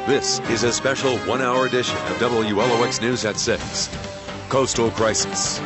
This is a special one-hour edition of WLOX News at 6. Coastal Crisis.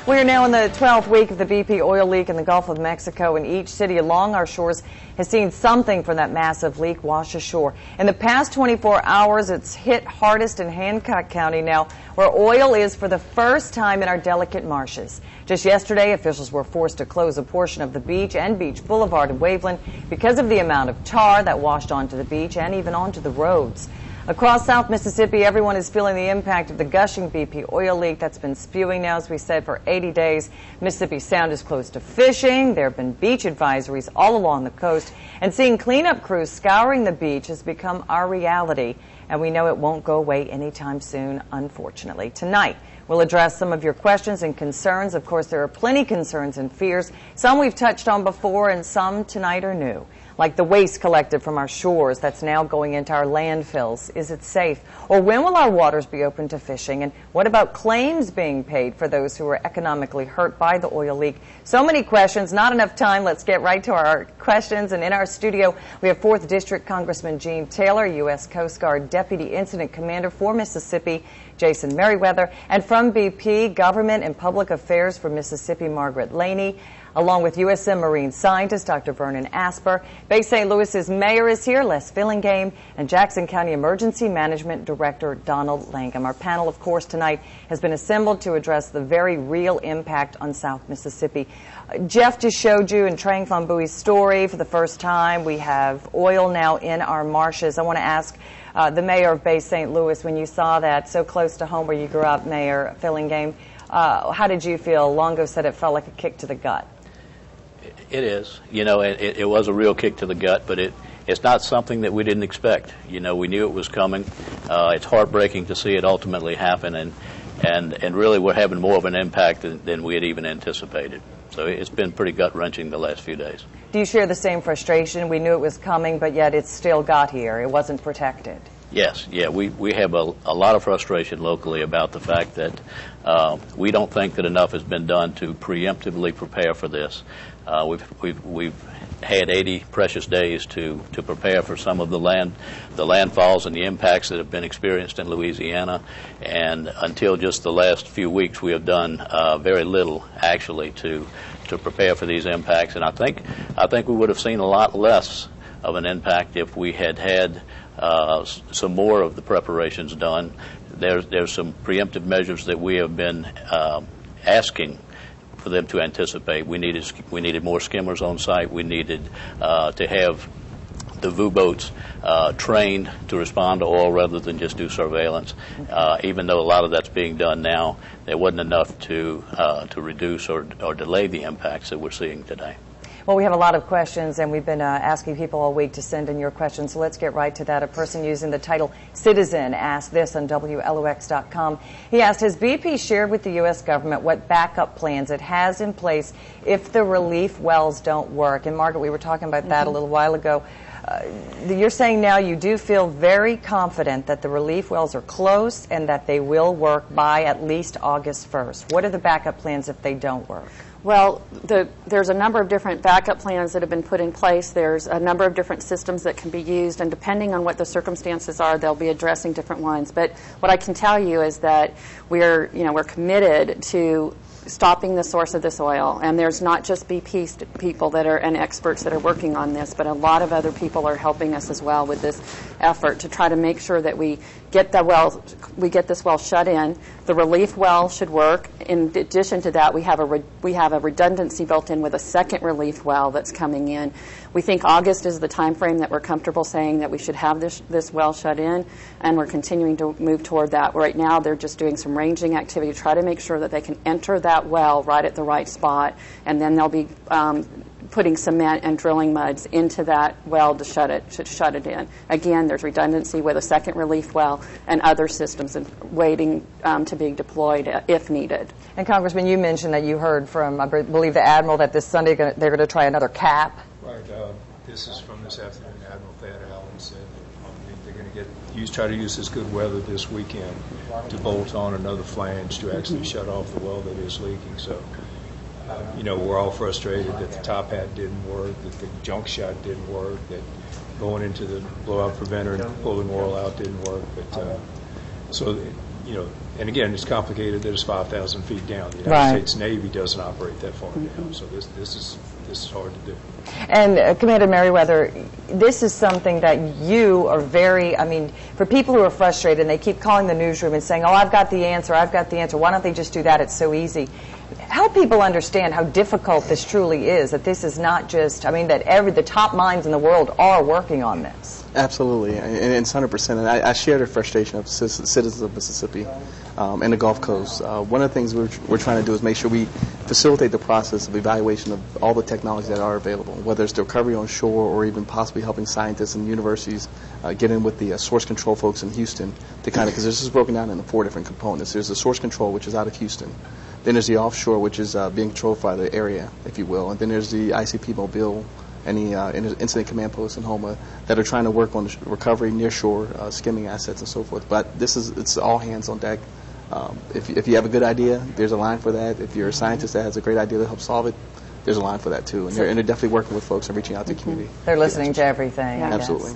We are now in the 12th week of the BP oil leak in the Gulf of Mexico, and each city along our shores has seen something from that massive leak wash ashore. In the past 24 hours, it's hit hardest in Hancock County now, where oil is for the first time in our delicate marshes. Just yesterday, officials were forced to close a portion of the beach and Beach Boulevard in Waveland because of the amount of tar that washed onto the beach and even onto the roads. Across South Mississippi, everyone is feeling the impact of the gushing BP oil leak that's been spewing now, as we said, for 80 days. Mississippi Sound is closed to fishing. There have been beach advisories all along the coast. And seeing cleanup crews scouring the beach has become our reality. And we know it won't go away anytime soon, unfortunately. Tonight, we'll address some of your questions and concerns. Of course, there are plenty concerns and fears. Some we've touched on before and some tonight are new. Like the waste collected from our shores that's now going into our landfills. Is it safe? Or when will our waters be open to fishing? And what about claims being paid for those who were economically hurt by the oil leak? So many questions, not enough time. Let's get right to our questions. And in our studio, we have 4th District Congressman Gene Taylor, U.S. Coast Guard Deputy Incident Commander for Mississippi, Jason Merriweather, and from BP, Government and Public Affairs for Mississippi, Margaret Laney, along with USM Marine Scientist Dr. Vernon Asper. Bay St. Louis's mayor is here, Les Fillingame, and Jackson County Emergency Management Director Donald Langham. Our panel, of course, tonight has been assembled to address the very real impact on South Mississippi. Jeff just showed you in Trang Van Buie's story for the first time. We have oil now in our marshes. I want to ask the mayor of Bay St. Louis, when you saw that so close to home where you grew up, Mayor Fillingame, how did you feel? Longo said it felt like a kick to the gut. It is. You know, it was a real kick to the gut, but it's not something that we didn't expect. You know, we knew it was coming. It's heartbreaking to see it ultimately happen, and really we're having more of an impact than we had even anticipated. So it's been pretty gut-wrenching the last few days. Do you share the same frustration? We knew it was coming, but yet it still got here. It wasn't protected. Yes, yeah, we have a lot of frustration locally about the fact that we don't think that enough has been done to preemptively prepare for this. We've had 80 precious days to prepare for some of the landfalls and the impacts that have been experienced in Louisiana, and until just the last few weeks we have done very little actually to prepare for these impacts. And I think we would have seen a lot less of an impact if we had some more of the preparations done. There's some preemptive measures that we have been asking for them to anticipate. We needed more skimmers on site. We needed to have the VU boats trained to respond to oil rather than just do surveillance. Even though a lot of that's being done now, there wasn't enough to reduce or delay the impacts that we're seeing today. Well, we have a lot of questions, and we've been asking people all week to send in your questions, so let's get right to that. A person using the title Citizen asked this on WLOX.com. He asked, has BP shared with the U.S. government what backup plans it has in place if the relief wells don't work? And Margaret, we were talking about that a little while ago. You're saying now you do feel very confident that the relief wells are close and that they will work by at least August 1st. What are the backup plans if they don't work? Well, there's a number of different backup plans that have been put in place. There's a number of different systems that can be used, and depending on what the circumstances are, they'll be addressing different ones. But what I can tell you is that we're committed to stopping the source of this oil, and there's not just BP people that are and experts that are working on this, but a lot of other people are helping us as well with this effort to try to make sure that we get this well shut in. The relief well should work. In addition to that, we have a redundancy built in with a second relief well that's coming in. We think August is the time frame that we're comfortable saying that we should have this well shut in, and we're continuing to move toward that. Right now, they're just doing some ranging activity to try to make sure that they can enter that well right at the right spot, and then they'll be putting cement and drilling muds into that well to shut it in. Again, there's redundancy with a second relief well and other systems waiting to be deployed if needed. And Congressman, you mentioned that you heard from, I believe, the Admiral that this Sunday they're going to try another cap. Right. This is from this afternoon. Admiral Thad Allen said that they're going to try to use this good weather this weekend to bolt on another flange to actually shut off the well that is leaking. So, we're all frustrated that the top hat didn't work, that the junk shot didn't work, that going into the blowout preventer and pulling oil out didn't work. But so, you know, and again, it's complicated that it's 5,000 feet down. The United States Navy doesn't operate that far down, so this is hard to do. And Commander Merriweather, this is something that you are very, I mean, for people who are frustrated and they keep calling the newsroom and saying, oh, I've got the answer, why don't they just do that, it's so easy. Help people understand how difficult this truly is, that this is not just, I mean, that the top minds in the world are working on this. Absolutely, and it's 100%. And I share the frustration of citizens of Mississippi and the Gulf Coast. One of the things we're trying to do is make sure we facilitate the process of evaluation of all the technologies that are available, whether it's the recovery on shore or even possibly helping scientists and universities get in with the source control folks in Houston to kind of, because this is broken down into 4 different components. There's the source control, which is out of Houston. Then there's the offshore, which is being controlled by the area, if you will. And then there's the ICP Mobile and the Incident Command Post in Homa that are trying to work on recovery near shore, skimming assets and so forth. But it's all hands on deck. If you have a good idea, there's a line for that. If you're a scientist that has a great idea to help solve it, there's a line for that too. And they're definitely working with folks and reaching out to the community. They're listening to everything. Absolutely.